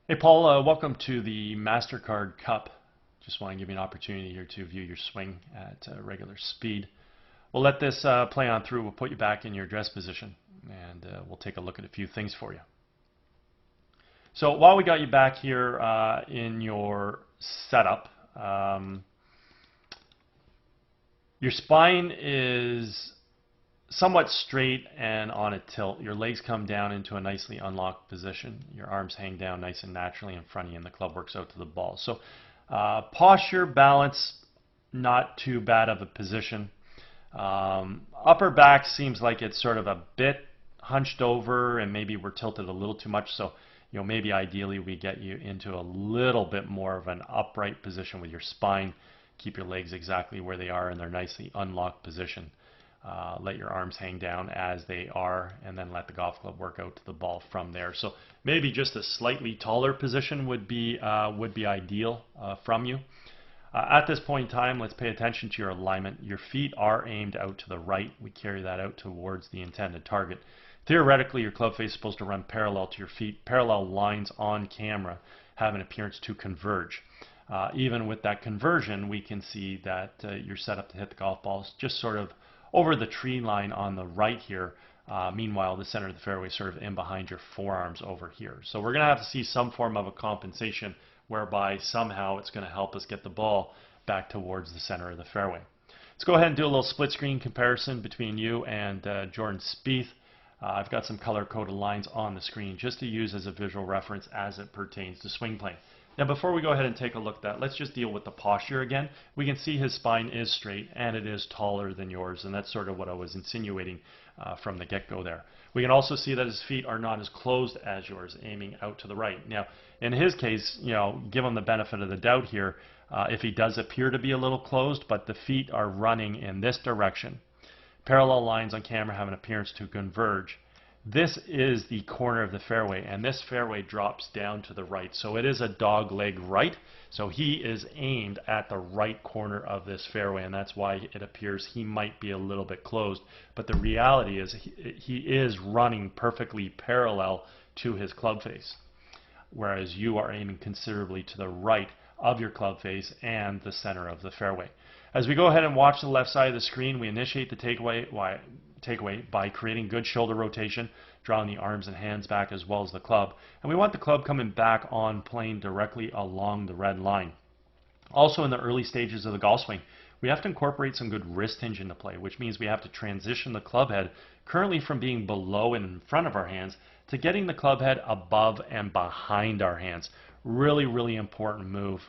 Hey Paul, welcome to the MasterCard Cup. Just want to give you an opportunity here to view your swing at regular speed. We'll let this play on through. We'll put you back in your address position and we'll take a look at a few things for you. So while we got you back here in your setup, your spine is somewhat straight and on a tilt. Your legs come down into a nicely unlocked position. Your arms hang down nice and naturally in front of you, and the club works out to the ball. So posture, balance, not too bad of a position. Upper back seems like it's sort of a bit hunched over, and maybe we're tilted a little too much. So maybe ideally we get you into a little bit more of an upright position with your spine. Keep your legs exactly where they are in their nicely unlocked position. Let your arms hang down as they are, and then let the golf club work out to the ball from there. So maybe just a slightly taller position would be ideal from you. At this point in time, let's pay attention to your alignment. Your feet are aimed out to the right. We carry that out towards the intended target. Theoretically, your club face is supposed to run parallel to your feet. Parallel lines on camera have an appearance to converge. Even with that conversion, we can see that you're set up to hit the golf balls just sort of over the tree line on the right here. Meanwhile, the center of the fairway is sort of in behind your forearms over here. So we're going to have to see some form of a compensation whereby somehow it's going to help us get the ball back towards the center of the fairway. Let's go ahead and do a little split screen comparison between you and Jordan Spieth. I've got some color-coded lines on the screen just to use as a visual reference as it pertains to swing plane. Now before we go ahead and take a look at that, let's just deal with the posture again. We can see his spine is straight and it is taller than yours, and that's sort of what I was insinuating from the get-go there. We can also see that his feet are not as closed as yours, aiming out to the right. Now in his case, give him the benefit of the doubt here, if he does appear to be a little closed, but the feet are running in this direction. Parallel lines on camera have an appearance to converge. This is the corner of the fairway, and this fairway drops down to the right. So it is a dog leg right. So he is aimed at the right corner of this fairway, and that's why it appears he might be a little bit closed. But the reality is he is running perfectly parallel to his club face, whereas you are aiming considerably to the right of your club face and the center of the fairway. As we go ahead and watch the left side of the screen, we initiate the takeaway by creating good shoulder rotation, drawing the arms and hands back as well as the club. And we want the club coming back on plane directly along the red line. Also in the early stages of the golf swing, we have to incorporate some good wrist hinge into play, which means we have to transition the club head currently from being below and in front of our hands to getting the club head above and behind our hands. Really, really important move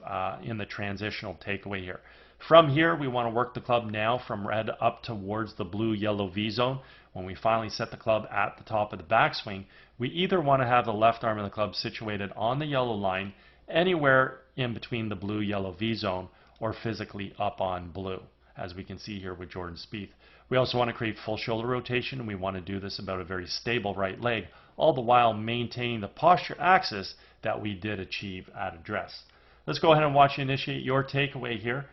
in the transitional takeaway here. From here, we want to work the club now from red up towards the blue-yellow V zone. When we finally set the club at the top of the backswing, we either want to have the left arm of the club situated on the yellow line, anywhere in between the blue-yellow V zone, or physically up on blue, as we can see here with Jordan Spieth. We also want to create full shoulder rotation, and we want to do this about a very stable right leg, all the while maintaining the posture axis that we did achieve at address. Let's go ahead and watch you initiate your takeaway here.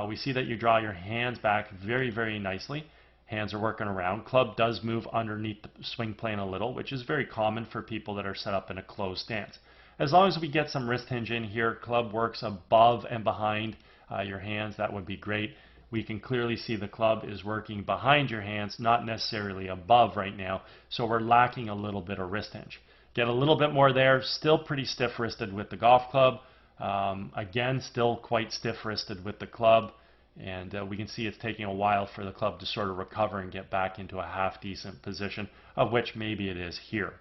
We see that you draw your hands back very, very nicely. Hands are working around. Club does move underneath the swing plane a little, which is very common for people that are set up in a closed stance. As long as we get some wrist hinge in here, club works above and behind your hands, that would be great. We can clearly see the club is working behind your hands, not necessarily above right now, so we're lacking a little bit of wrist hinge. Get a little bit more there, still pretty stiff-wristed with the golf club. Again, still quite stiff-wristed with the club, and we can see it's taking a while for the club to sort of recover and get back into a half-decent position, of which maybe it is here.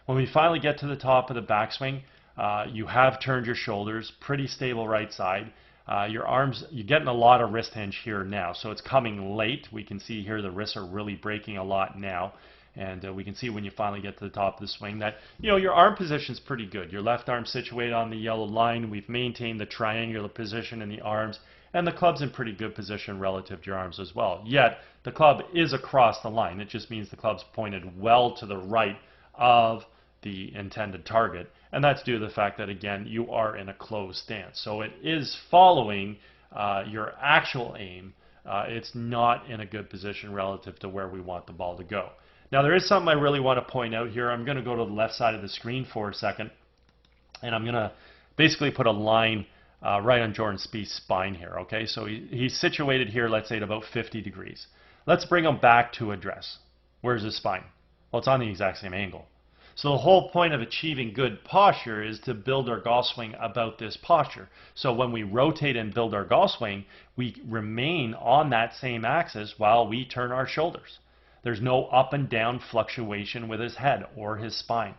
When we finally get to the top of the backswing, you have turned your shoulders, pretty stable right side. Your arms, you're getting a lot of wrist hinge here now, so it's coming late. We can see here the wrists are really breaking a lot now. And we can see when you finally get to the top of the swing that, your arm position is pretty good. Your left arm situated on the yellow line. We've maintained the triangular position in the arms, and the club's in pretty good position relative to your arms as well. Yet, the club is across the line. It just means the club's pointed well to the right of the intended target, and that's due to the fact that, again, you are in a closed stance. So it is following your actual aim. It's not in a good position relative to where we want the ball to go. Now there is something I really want to point out here. I'm going to go to the left side of the screen for a second. And I'm going to basically put a line right on Jordan Spieth's spine here. Okay, so he's situated here, let's say at about 50 degrees. Let's bring him back to address. Where's his spine? Well, it's on the exact same angle. So the whole point of achieving good posture is to build our golf swing about this posture. So when we rotate and build our golf swing, we remain on that same axis while we turn our shoulders. There's no up and down fluctuation with his head or his spine.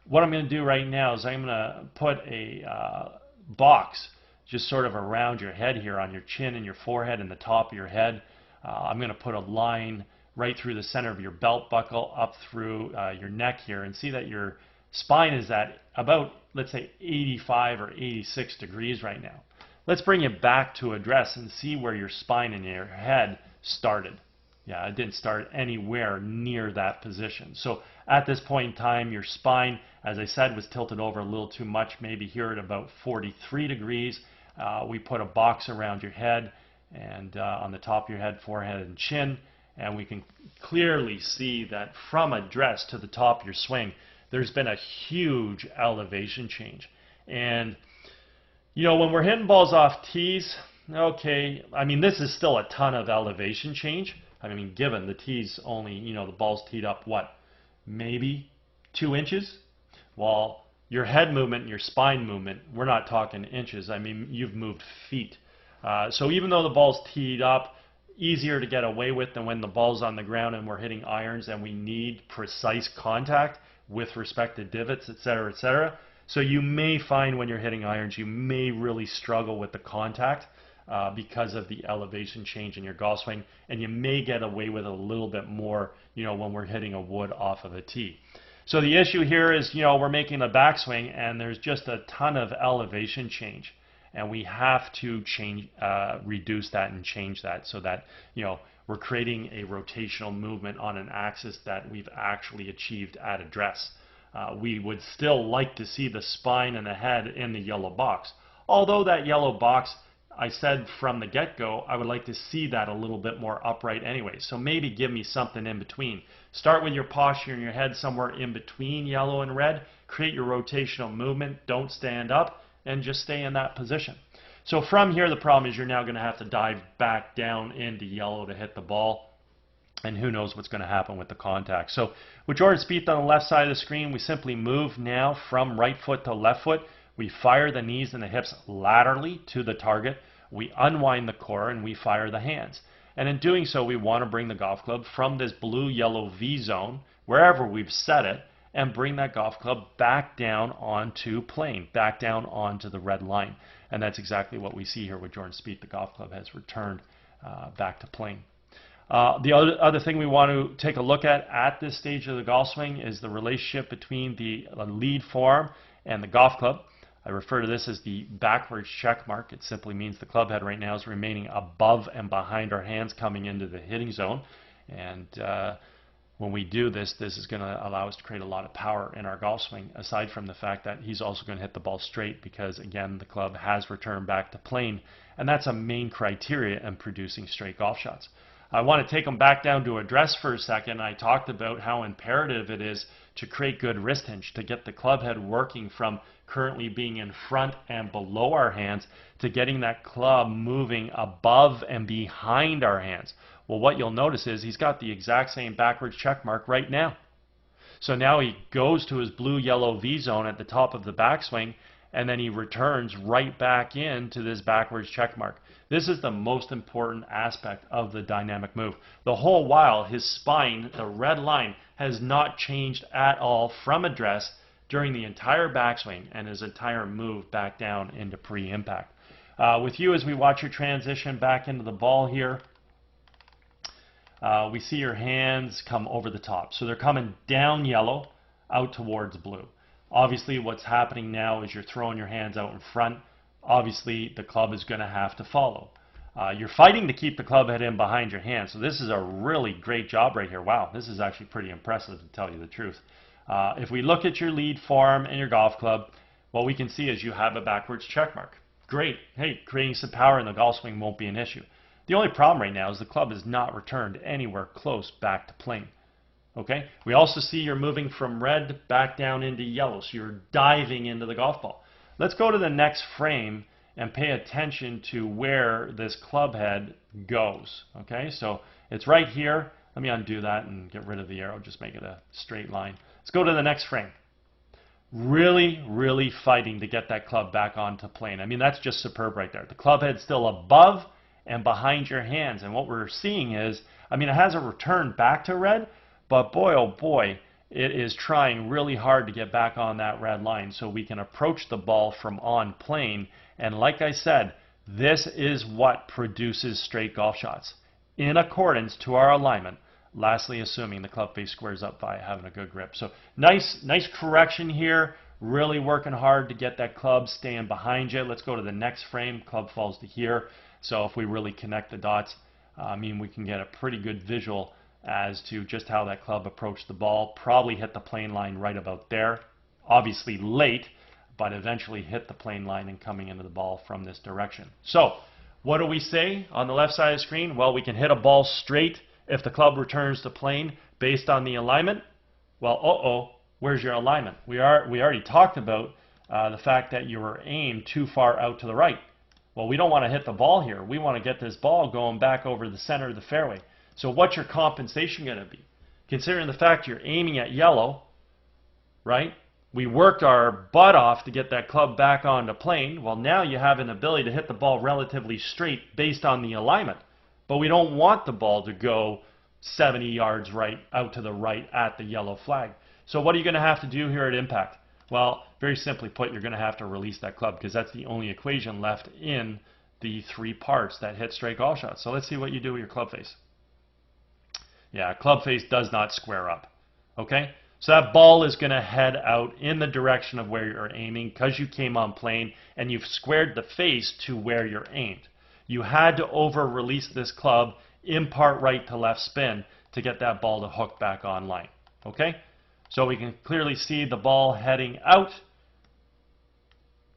What I'm going to do right now is I'm going to put a box just sort of around your head here, on your chin and your forehead and the top of your head. I'm going to put a line right through the center of your belt buckle up through your neck here, and see that your spine is at about, let's say, 85 or 86 degrees right now. Let's bring it back to address and see where your spine and your head started. Yeah, it didn't start anywhere near that position. So at this point in time, your spine, as I said, was tilted over a little too much, maybe here at about 43 degrees. We put a box around your head and on the top of your head, forehead, and chin. And we can clearly see that from address to the top of your swing, there's been a huge elevation change. And, you know, when we're hitting balls off tees, okay, I mean, this is still a ton of elevation change. I mean, given the tee's only, you know, the ball's teed up, what, maybe 2 inches? While your head movement and your spine movement, we're not talking inches. I mean, you've moved feet. So even though the ball's teed up, easier to get away with than when the ball's on the ground and we're hitting irons and we need precise contact with respect to divots, etc., etc. So you may find when you're hitting irons, you may really struggle with the contact because of the elevation change in your golf swing, and you may get away with it a little bit more, you know, when we're hitting a wood off of a tee. So the issue here is, you know, we're making a backswing and there's just a ton of elevation change. And we have to change, reduce that and change that so that, you know, we're creating a rotational movement on an axis that we've actually achieved at address. We would still like to see the spine and the head in the yellow box. Although that yellow box, I said from the get-go, I would like to see that a little bit more upright anyway. So maybe give me something in between. Start with your posture in your head somewhere in between yellow and red. Create your rotational movement. Don't stand up. And just stay in that position. So from here, the problem is you're now going to have to dive back down into yellow to hit the ball. And who knows what's going to happen with the contact. So with Jordan Spieth on the left side of the screen, we simply move now from right foot to left foot. We fire the knees and the hips laterally to the target. We unwind the core and we fire the hands. And in doing so, we want to bring the golf club from this blue-yellow V zone, wherever we've set it, and bring that golf club back down onto plane, back down onto the red line. And that's exactly what we see here with Jordan Spieth. The golf club has returned back to plane. The other thing we want to take a look at this stage of the golf swing is the relationship between the lead form and the golf club. I refer to this as the backwards check mark. It simply means the club head right now is remaining above and behind our hands coming into the hitting zone. And when we do this, this is going to allow us to create a lot of power in our golf swing, aside from the fact that he's also going to hit the ball straight because, again, the club has returned back to plane, and that's a main criteria in producing straight golf shots. I want to take them back down to address for a second. I talked about how imperative it is to create good wrist hinge, to get the club head working from currently being in front and below our hands to getting that club moving above and behind our hands. Well, what you'll notice is he's got the exact same backwards check mark right now. So now he goes to his blue-yellow V zone at the top of the backswing, and then he returns right back into this backwards check mark. This is the most important aspect of the dynamic move. The whole while, his spine, the red line, has not changed at all from address during the entire backswing and his entire move back down into pre-impact. With you, as we watch your transition back into the ball here, we see your hands come over the top. So they're coming down yellow, out towards blue. Obviously, what's happening now is you're throwing your hands out in front. Obviously, the club is going to have to follow. You're fighting to keep the club head in behind your hand. So this is a really great job right here. Wow, this is actually pretty impressive, to tell you the truth. If we look at your lead form and your golf club, what we can see is you have a backwards check mark. Great. Hey, creating some power in the golf swing won't be an issue. The only problem right now is the club has not returned anywhere close back to plane. Okay? We also see you're moving from red back down into yellow, so you're diving into the golf ball. Let's go to the next frame and pay attention to where this club head goes. Okay, so it's right here. Let me undo that and get rid of the arrow, just make it a straight line. Let's go to the next frame. Really, really fighting to get that club back onto plane. I mean, that's just superb right there. The club head's still above and behind your hands. And what we're seeing is, I mean, it has a return back to red, but boy, oh boy, it is trying really hard to get back on that red line so we can approach the ball from on plane. And like I said, this is what produces straight golf shots in accordance to our alignment. Lastly, assuming the club face squares up by having a good grip. So nice correction here. Really working hard to get that club staying behind you. Let's go to the next frame. Club falls to here. So if we really connect the dots, I mean, we can get a pretty good visual as to just how that club approached the ball. Probably hit the plane line right about there. Obviously late, but eventually hit the plane line and coming into the ball from this direction. So what do we say on the left side of the screen? Well, we can hit a ball straight if the club returns to plane based on the alignment. Well, where's your alignment? We already talked about the fact that you were aimed too far out to the right. Well, we don't want to hit the ball here. We want to get this ball going back over the center of the fairway. So what's your compensation going to be? Considering the fact you're aiming at yellow, right? We worked our butt off to get that club back onto plane. Well, now you have an ability to hit the ball relatively straight based on the alignment. But we don't want the ball to go 70 yards right out to the right at the yellow flag. So what are you going to have to do here at impact? Well, very simply put, you're going to have to release that club because that's the only equation left in the three parts that hit straight golf shots. So let's see what you do with your club face. Yeah, club face does not square up. Okay? So that ball is going to head out in the direction of where you're aiming because you came on plane and you've squared the face to where you're aimed. You had to over-release this club in part right to left spin to get that ball to hook back on line. Okay? So we can clearly see the ball heading out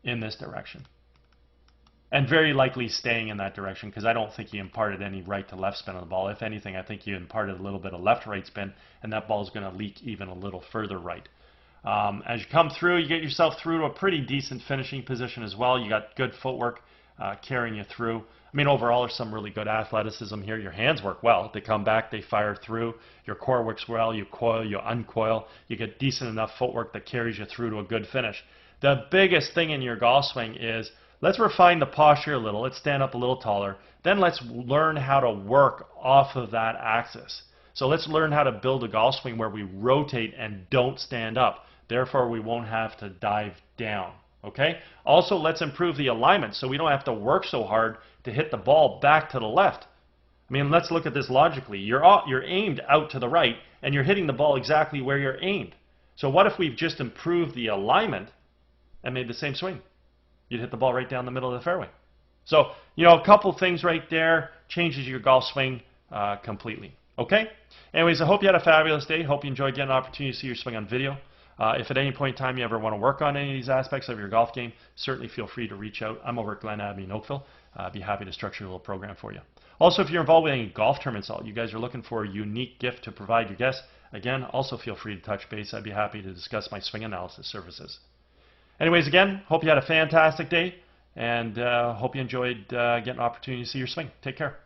in this direction. And very likely staying in that direction because I don't think he imparted any right to left spin on the ball. If anything, I think you imparted a little bit of left-right spin, and that ball is going to leak even a little further right. As you come through, you get yourself through to a pretty decent finishing position as well. You got good footwork carrying you through. I mean, overall, there's some really good athleticism here. Your hands work well. They come back, they fire through. Your core works well. You coil, you uncoil. You get decent enough footwork that carries you through to a good finish. The biggest thing in your golf swing is let's refine the posture a little. Let's stand up a little taller. Then let's learn how to work off of that axis. So let's learn how to build a golf swing where we rotate and don't stand up. Therefore, we won't have to dive down. Okay? Also, let's improve the alignment so we don't have to work so hard to hit the ball back to the left. I mean, let's look at this logically. You're aimed out to the right, and you're hitting the ball exactly where you're aimed. So what if we've just improved the alignment and made the same swing? You'd hit the ball right down the middle of the fairway. So, you know, a couple things right there changes your golf swing completely. Okay? Anyways, I hope you had a fabulous day. Hope you enjoyed getting an opportunity to see your swing on video. If at any point in time you ever want to work on any of these aspects of your golf game, certainly feel free to reach out. I'm over at Glen Abbey in Oakville. I'd be happy to structure a little program for you. Also, if you're involved with any golf tournaments, you guys are looking for a unique gift to provide your guests, again, also feel free to touch base. I'd be happy to discuss my swing analysis services. Anyways, again, hope you had a fantastic day, and hope you enjoyed getting an opportunity to see your swing. Take care.